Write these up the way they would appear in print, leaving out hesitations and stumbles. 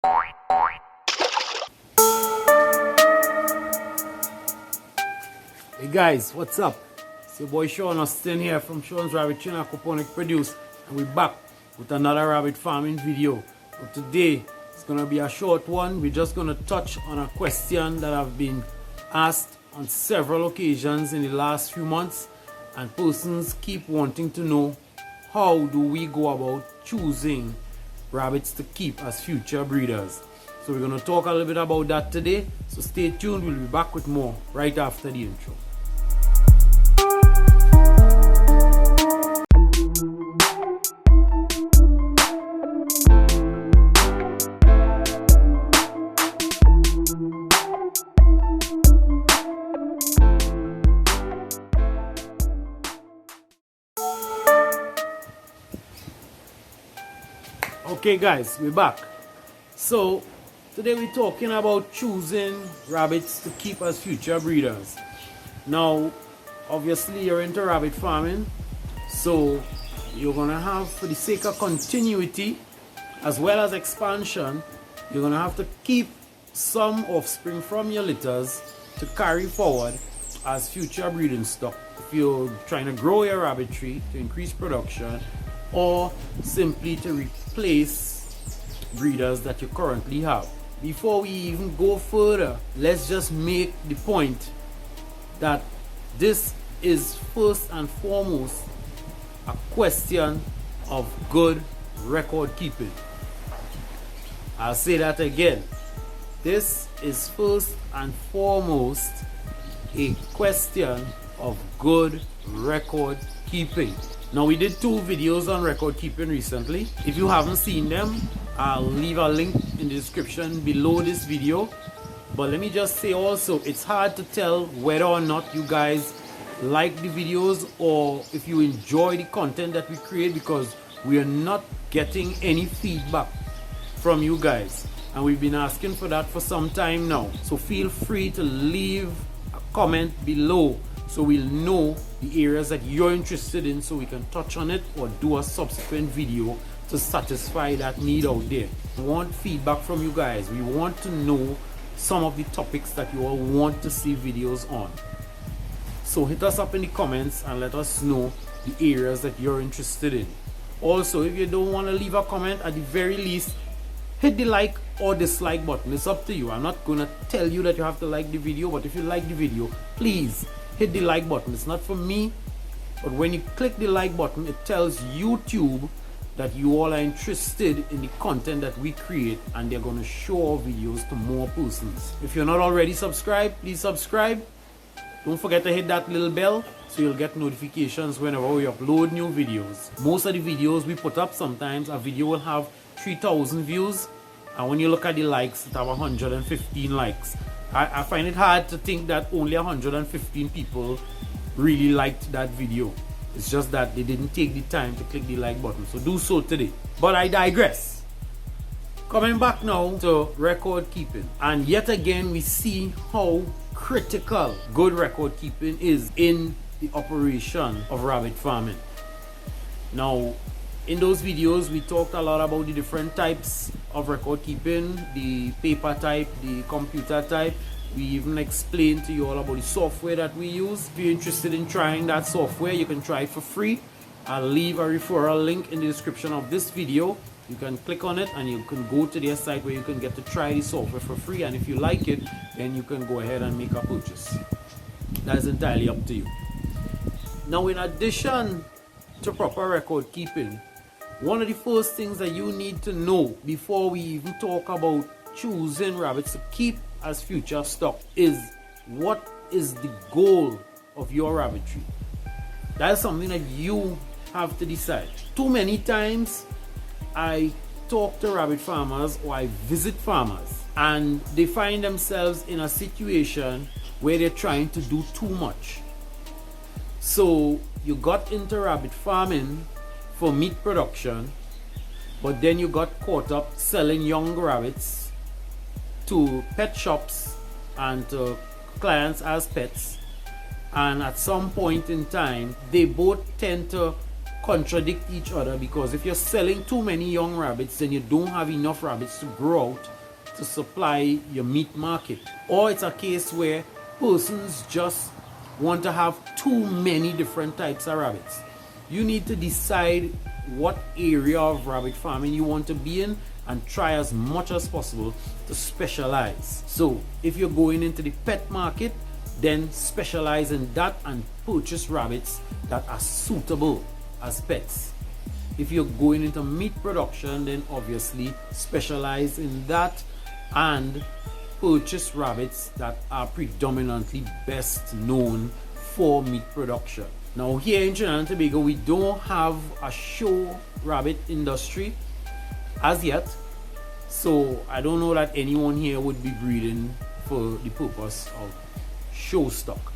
Hey guys, what's up? It's your boy Sean Austin here from Sean's Rabbitry and Aquaponic Produce, and we're back with another rabbit farming video. But today it's gonna be a short one. We're just gonna touch on a question that I've been asked on several occasions in the last few months, and persons keep wanting to know, how do we go about choosing rabbits to keep as future breeders? So we're gonna talk a little bit about that today. So stay tuned, we'll be back with more right after the intro. Okay guys, we're back. So today we're talking about choosing rabbits to keep as future breeders. Now obviously you're into rabbit farming, so you're gonna have, for the sake of continuity as well as expansion, you're gonna have to keep some offspring from your litters to carry forward as future breeding stock if you're trying to grow your rabbitry to increase production, or simply to replace breeders that you currently have. Before we even go further, let's just make the point that this is first and foremost a question of good record keeping. I'll say that again. This is first and foremost a question of good record keeping. Now we did 2 videos on record keeping recently. If you haven't seen them, I'll leave a link in the description below this video. But let me just say also, it's hard to tell whether or not you guys like the videos or if you enjoy the content that we create, because we are not getting any feedback from you guys, and we've been asking for that for some time now. So feel free to leave a comment below so we'll know the areas that you're interested in, so we can touch on it or do a subsequent video to satisfy that need out there. We want feedback from you guys. We want to know some of the topics that you all want to see videos on. So hit us up in the comments and let us know the areas that you're interested in. Also, if you don't want to leave a comment, at the very least hit the like or dislike button. It's up to you. I'm not going to tell you that you have to like the video, but if you like the video, please hit the like button. It's not for me, but when you click the like button, it tells YouTube that you all are interested in the content that we create, and they're going to show our videos to more persons. If you're not already subscribed, please subscribe. Don't forget to hit that little bell so you'll get notifications whenever we upload new videos. Most of the videos we put up, sometimes a video will have 3,000 views, and when you look at the likes, it have 115 likes. I find it hard to think that only 115 people really liked that video. It's just that they didn't take the time to click the like button, so do so today. But I digress. Coming back now to record keeping, and yet again we see how critical good record keeping is in the operation of rabbit farming. Now in those videos we talked a lot about the different types of record keeping, the paper type, the computer type. We even explained to you all about the software that we use. If you're interested in trying that software, you can try it for free. I'll leave a referral link in the description of this video. You can click on it and you can go to their site where you can get to try the software for free, and if you like it, then you can go ahead and make a purchase. That is entirely up to you. Now, in addition to proper record keeping, one of the first things that you need to know before we even talk about choosing rabbits to keep as future stock is, what is the goal of your rabbitry? That is something that you have to decide. Too many times I talk to rabbit farmers or I visit farmers, and they find themselves in a situation where they're trying to do too much. So you got into rabbit farming for meat production, but then you got caught up selling young rabbits to pet shops and to clients as pets, and at some point in time they both tend to contradict each other, because if you're selling too many young rabbits, then you don't have enough rabbits to grow out to supply your meat market. Or it's a case where persons just want to have too many different types of rabbits. You need to decide what area of rabbit farming you want to be in and try as much as possible to specialize. So if you're going into the pet market, then specialize in that and purchase rabbits that are suitable as pets. If you're going into meat production, then obviously specialize in that and purchase rabbits that are predominantly best known for meat production. Now here in Trinidad and Tobago, we don't have a show rabbit industry as yet, so I don't know that anyone here would be breeding for the purpose of show stock.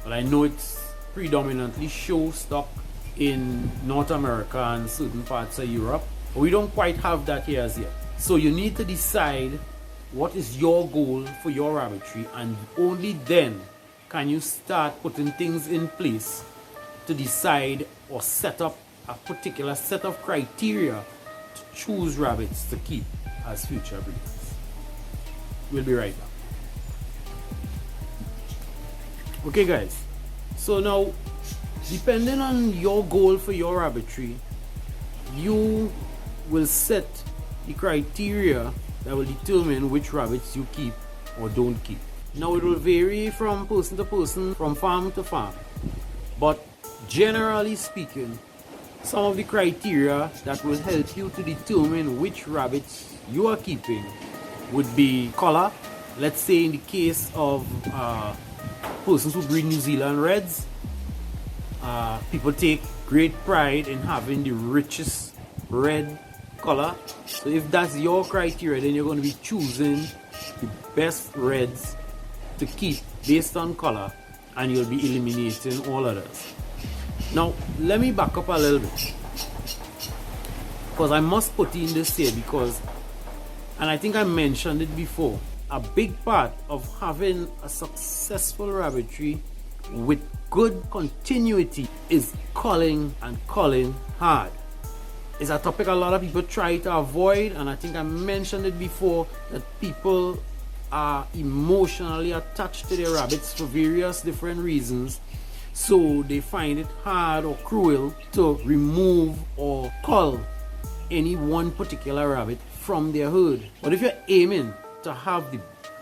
But I know it's predominantly show stock in North America and certain parts of Europe, but we don't quite have that here as yet. So you need to decide what is your goal for your rabbitry, and only then can you start putting things in place to decide or set up a particular set of criteria to choose rabbits to keep as future breeders. We'll be right back. Okay guys, so now depending on your goal for your rabbitry, you will set the criteria that will determine which rabbits you keep or don't keep. Now it will vary from person to person, from farm to farm, but generally speaking, some of the criteria that will help you to determine which rabbits you are keeping would be color. Let's say in the case of persons who breed New Zealand Reds, people take great pride in having the richest red color. So if that's your criteria, then you're going to be choosing the best reds to keep based on color, and you'll be eliminating all others. Now let me back up a little bit, because I must put in this here, because, and I think I mentioned it before, a big part of having a successful rabbitry with good continuity is culling, and culling hard. It's a topic a lot of people try to avoid, and I think I mentioned it before, that people are emotionally attached to their rabbits for various different reasons, so they find it hard or cruel to remove or cull any one particular rabbit from their herd. But if you're aiming to have the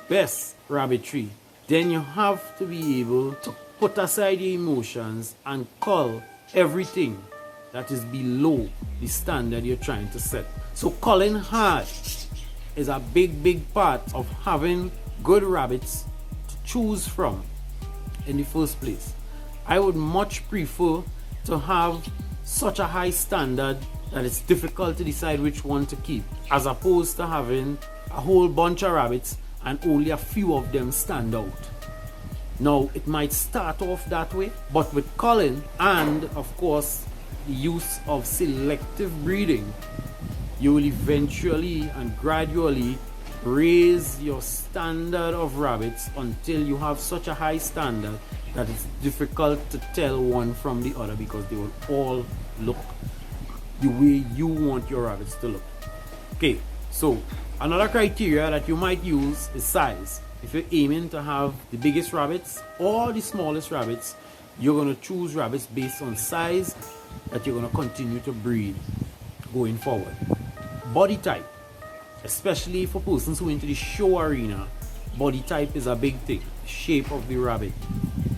best rabbitry, then you have to be able to put aside your emotions and cull everything that is below the standard you're trying to set. So culling hard is a big part of having good rabbits to choose from in the first place. I would much prefer to have such a high standard that it's difficult to decide which one to keep, as opposed to having a whole bunch of rabbits and only a few of them stand out. Now it might start off that way, but with culling and of course the use of selective breeding, you will eventually and gradually raise your standard of rabbits until you have such a high standard that it's difficult to tell one from the other, because they will all look the way you want your rabbits to look. Okay, so another criteria that you might use is size. If you're aiming to have the biggest rabbits or the smallest rabbits, you're going to choose rabbits based on size that you're going to continue to breed going forward. Body type, especially for persons who are into the show arena, body type is a big thing. The shape of the rabbit,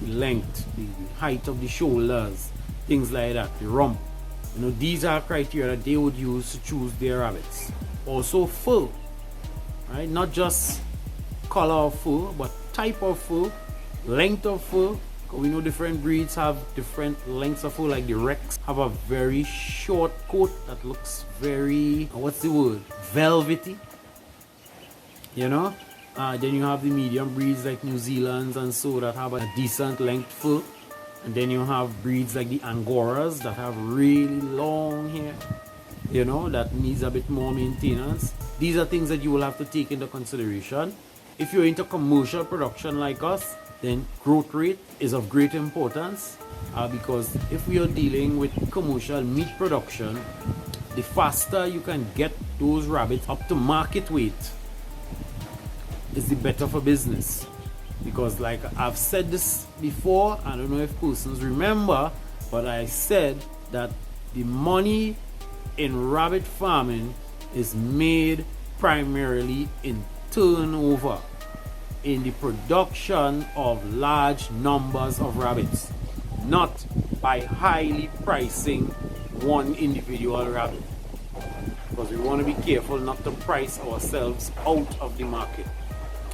the length, the height of the shoulders, things like that, the rump. You know, these are criteria that they would use to choose their rabbits. Also fur, right? Not just color of fur, but type of fur, length of fur. We know different breeds have different lengths of fur, like the Rex have a very short coat that looks very, what's the word, velvety, you know. Then you have the medium breeds like New Zealand's and so, that have a decent length fur. And then you have breeds like the Angoras that have really long hair, you know, that needs a bit more maintenance. These are things that you will have to take into consideration. If you're into commercial production like us, then growth rate is of great importance, because if we are dealing with commercial meat production, the faster you can get those rabbits up to market weight is the better for business. Because like I've said this before, I don't know if persons remember, but I said that the money in rabbit farming is made primarily in turnover, in the production of large numbers of rabbits, not by highly pricing one individual rabbit, because we want to be careful not to price ourselves out of the market.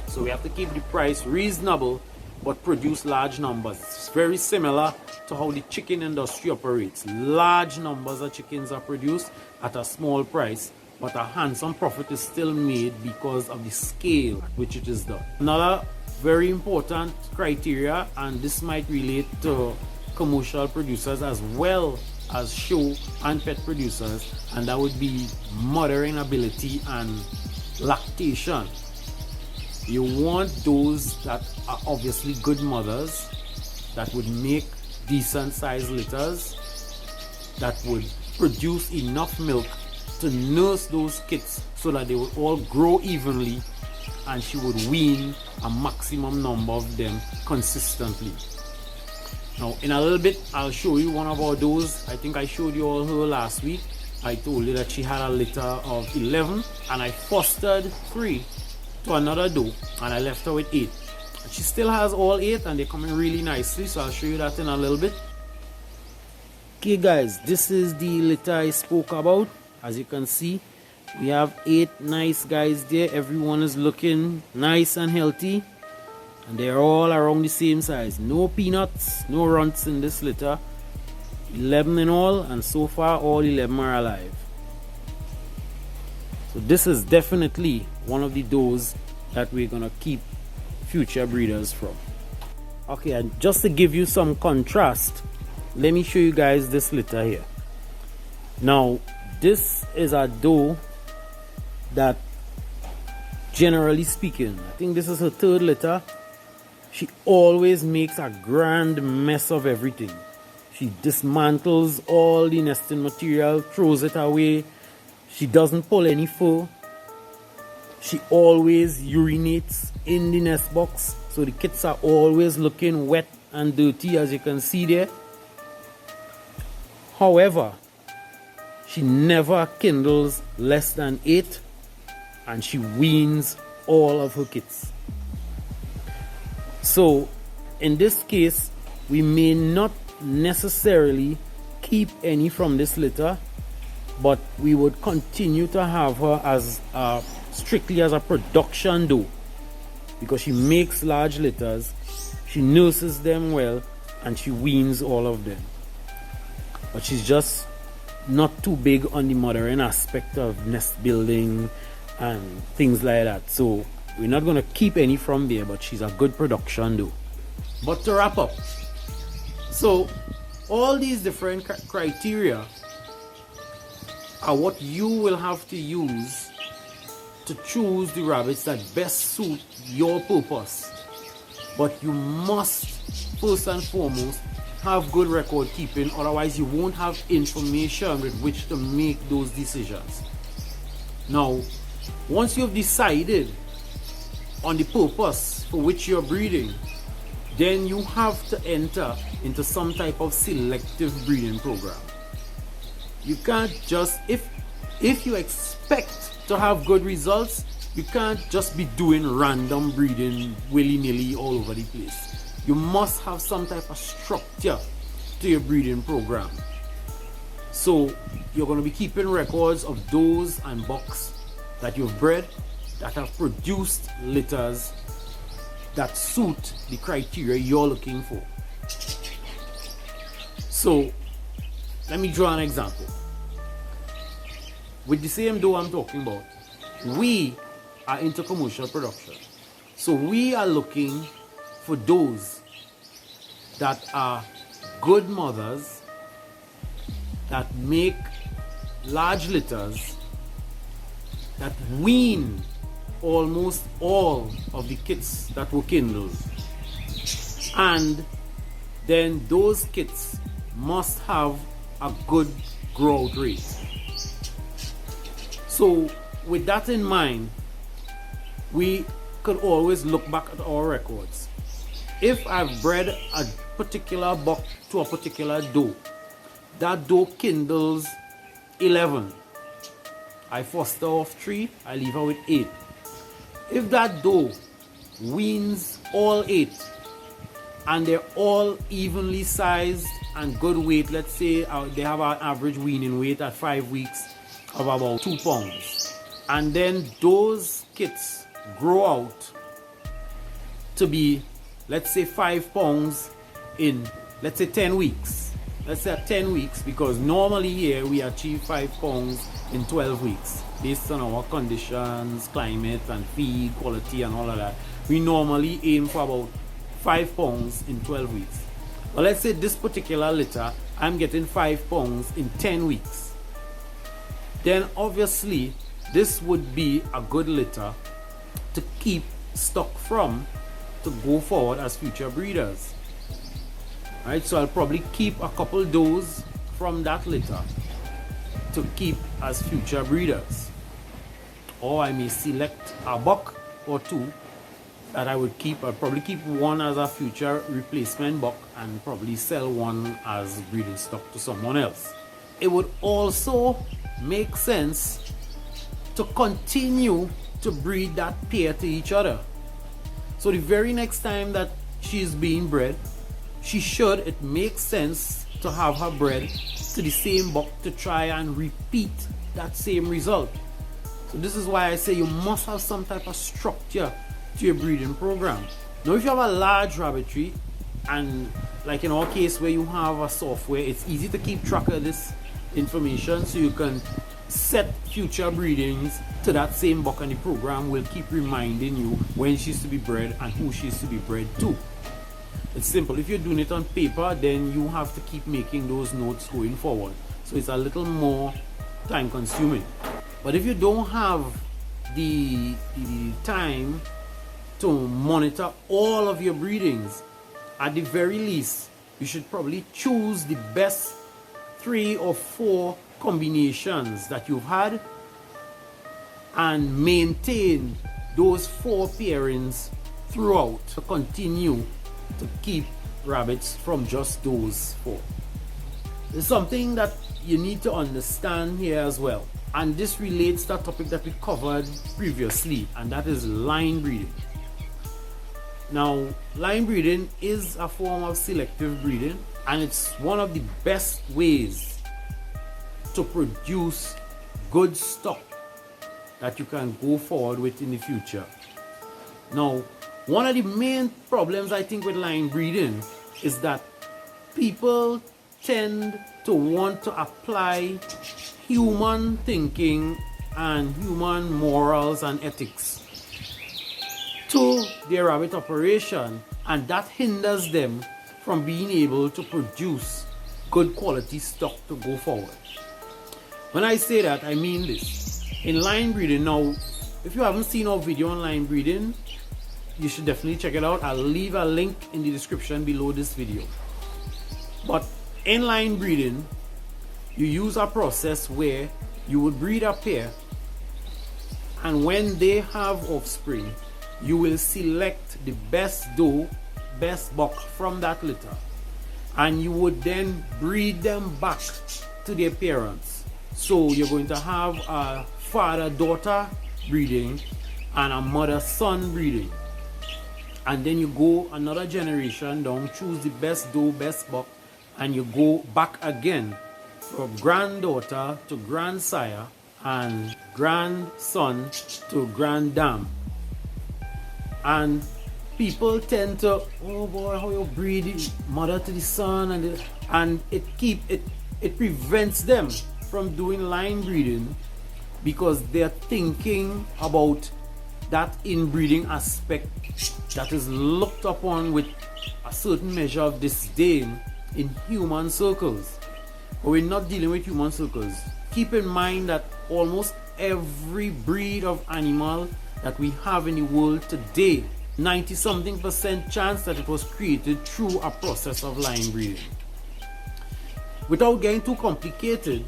So we have to keep the price reasonable but produce large numbers. It's very similar to how the chicken industry operates. Large numbers of chickens are produced at a small price, but a handsome profit is still made because of the scale which it is done. Another very important criteria, and this might relate to commercial producers as well as show and pet producers, and that would be mothering ability and lactation. You want those that are obviously good mothers, that would make decent sized litters, that would produce enough milk to nurse those kits so that they would all grow evenly, and she would wean a maximum number of them consistently. Now in a little bit I'll show you one of our does. I think I showed you all her last week. I told you that she had a litter of 11 and I fostered 3 to another doe and I left her with 8. And she still has all 8 and they're coming really nicely, so I'll show you that in a little bit. Okay guys, this is the litter I spoke about. As you can see, we have 8 nice guys there. Everyone is looking nice and healthy, and they're all around the same size. No peanuts, no runts in this litter. 11 in all, and so far all 11 are alive. So this is definitely one of the does that we're gonna keep future breeders from. Okay, and just to give you some contrast, let me show you guys this litter here. Now this is a doe that, generally speaking, I think this is her 3rd litter. She always makes a grand mess of everything. She dismantles all the nesting material, throws it away. She doesn't pull any fur. She always urinates in the nest box, so the kits are always looking wet and dirty, as you can see there. However, she never kindles less than 8, and she weans all of her kits. So in this case, we may not necessarily keep any from this litter, but we would continue to have her as strictly as a production doe, because she makes large litters, she nurses them well, and she weans all of them. But she's just not too big on the mothering aspect of nest building and things like that. So we're not going to keep any from there, but she's a good production doe. But to wrap up, so all these different criteria are what you will have to use to choose the rabbits that best suit your purpose. But you must first and foremost have good record keeping, otherwise you won't have information with which to make those decisions. Now, once you've decided on the purpose for which you're breeding, then you have to enter into some type of selective breeding program. You can't just, if you expect to have good results, you can't just be doing random breeding willy-nilly all over the place. You must have some type of structure to your breeding program. So you're going to be keeping records of does and bucks that you've bred that have produced litters that suit the criteria you're looking for. So let me draw an example. With the same doe I'm talking about, we are into commercial production. So we are looking for does that are good mothers, that make large litters, that wean almost all of the kits that were kindled. and then those kits must have a good growth rate. So with that in mind, we could always look back at our records. If I've bred a particular buck to a particular doe, that doe kindles 11. I foster off 3, I leave her with 8. If that doe weans all 8 and they're all evenly sized and good weight, let's say they have an average weaning weight at 5 weeks of about 2 pounds, and then those kits grow out to be, let's say, 5 pounds in, let's say, 10 weeks. Let's say 10 weeks, because normally here we achieve 5 pounds in 12 weeks based on our conditions, climate and feed quality and all of that. We normally aim for about 5 pounds in 12 weeks. But let's say this particular litter, I'm getting 5 pounds in 10 weeks. Then obviously this would be a good litter to keep stock from, to go forward as future breeders. Right, so I'll probably keep a couple does from that litter to keep as future breeders, or I may select a buck or 2 that I would keep. I'll probably keep one as a future replacement buck and probably sell one as breeding stock to someone else. It would also make sense to continue to breed that pair to each other. So the very next time that she's being bred, it makes sense to have her bred to the same buck to try and repeat that same result. So this is why I say you must have some type of structure to your breeding program. Now if you have a large rabbitry, and like in our case where you have a software, it's easy to keep track of this information, so you can set future breedings to that same buck, and the program will keep reminding you when she's to be bred and who she's to be bred to. It's simple. If you're doing it on paper, then you have to keep making those notes going forward, so it's a little more time consuming. But if you don't have the time to monitor all of your breedings, at the very least you should probably choose the best 3 or 4 combinations that you've had and maintain those 4 pairings throughout to continue to keep rabbits from just those 4. There's something that you need to understand here as well, and this relates to a topic that we covered previously, and that is line breeding. Now, line breeding is a form of selective breeding, and it's one of the best ways to produce good stock that you can go forward with in the future. Now, one of the main problems I think with line breeding is that people tend to want to apply human thinking and human morals and ethics to their rabbit operation, and that hinders them from being able to produce good quality stock to go forward. When I say that, I mean this. In line breeding, now, if you haven't seen our video on line breeding, you should definitely check it out. I'll leave a link in the description below this video. But in line breeding, you use a process where you would breed a pair, and when they have offspring, you will select the best doe, best buck from that litter, and you would then breed them back to their parents. So you're going to have a father-daughter breeding and a mother-son breeding, and then you go another generation down, choose the best doe, best buck, and you go back again from granddaughter to grandsire and grandson to granddam. And people tend to, oh boy, how you breed mother to the son, and it prevents them from doing line breeding, because they're thinking about that inbreeding aspect that is looked upon with a certain measure of disdain in human circles. But we're not dealing with human circles. Keep in mind that almost every breed of animal that we have in the world today 90-something% chance that it was created through a process of line breeding. Without getting too complicated,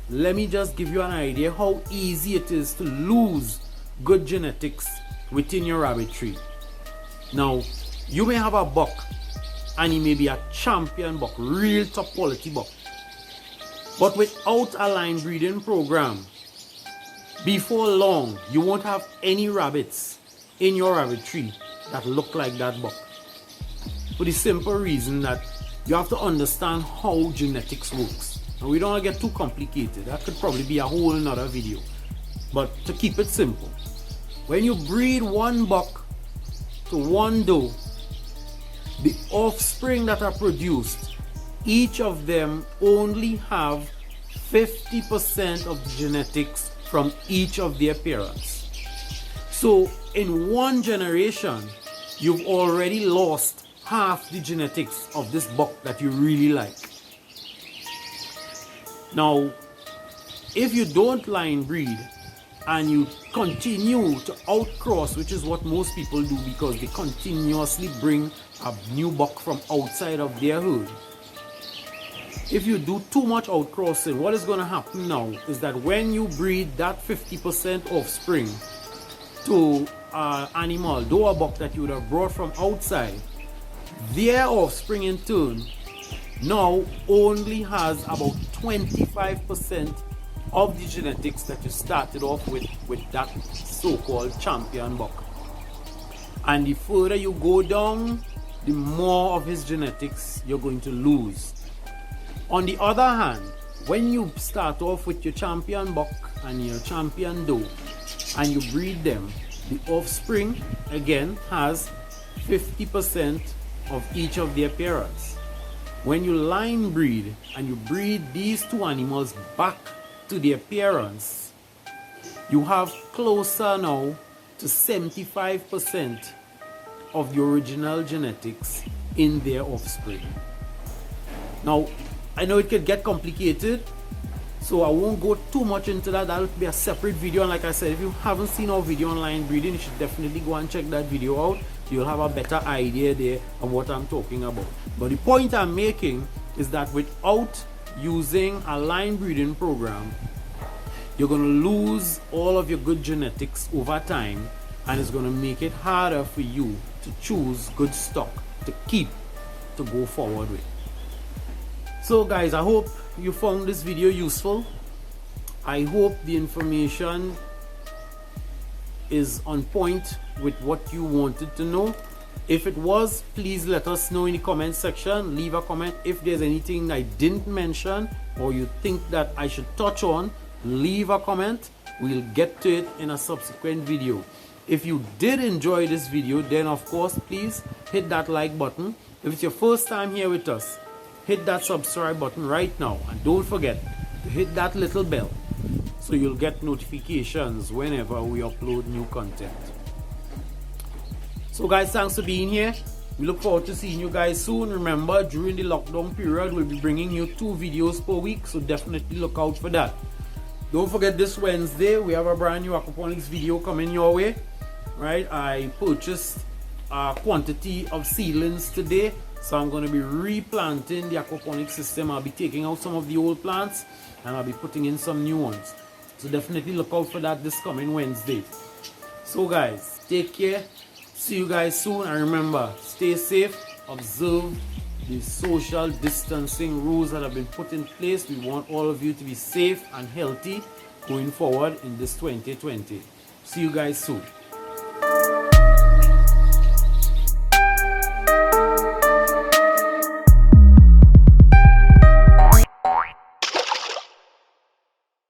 let me just give you an idea how easy it is to lose good genetics within your rabbitry. Now, you may have a buck and he may be a champion buck, real top quality buck. But without a line breeding program, before long, you won't have any rabbits in your rabbitry that look like that buck. For the simple reason that you have to understand how genetics works. And we don't want to get too complicated. That could probably be a whole another video. But to keep it simple, when you breed one buck to one doe, the offspring that are produced, each of them only have 50% of the genetics from each of their parents. So in one generation, you've already lost half the genetics of this buck that you really like. Now, if you don't line breed and you continue to outcross, which is what most people do because they continuously bring a new buck from outside of their herd. If you do too much outcrossing, what is going to happen now is that when you breed that 50% offspring to an animal, though a buck that you would have brought from outside, their offspring in turn now only has about 25% of the genetics that you started off with that so-called champion buck. And the further you go down, the more of his genetics you're going to lose. On the other hand, when you start off with your champion buck and your champion doe and you breed them, the offspring again has 50% of each of their parents. When you line breed and you breed these two animals back to their parents, you have closer now to 75% of the original genetics in their offspring. Now, I know it could get complicated, so I won't go too much into that. That'll be a separate video. And like I said, if you haven't seen our video on line breeding, you should definitely go and check that video out. You'll have a better idea there of what I'm talking about. But the point I'm making is that without using a line breeding program, you're going to lose all of your good genetics over time, and it's going to make it harder for you to choose good stock to keep to go forward with. So guys, I hope you found this video useful. I hope the information is on point with what you wanted to know. If it was, please let us know in the comment section. Leave a comment. If there's anything I didn't mention or you think that I should touch on, leave a comment. We'll get to it in a subsequent video. If you did enjoy this video, then of course please hit that like button. If it's your first time here with us, hit that subscribe button right now, and don't forget to hit that little bell so you'll get notifications whenever we upload new content. So guys, thanks for being here. We look forward to seeing you guys soon. Remember, during the lockdown period, we'll be bringing you 2 videos per week, so definitely look out for that. Don't forget, this Wednesday we have a brand new aquaponics video coming your way. Right, I purchased a quantity of seedlings today, so I'm going to be replanting the aquaponics system. I'll be taking out some of the old plants and I'll be putting in some new ones. So definitely look out for that this coming Wednesday. So guys, take care. See you guys soon, and remember, stay safe. Observe the social distancing rules that have been put in place. We want all of you to be safe and healthy going forward in this 2020. See you guys soon.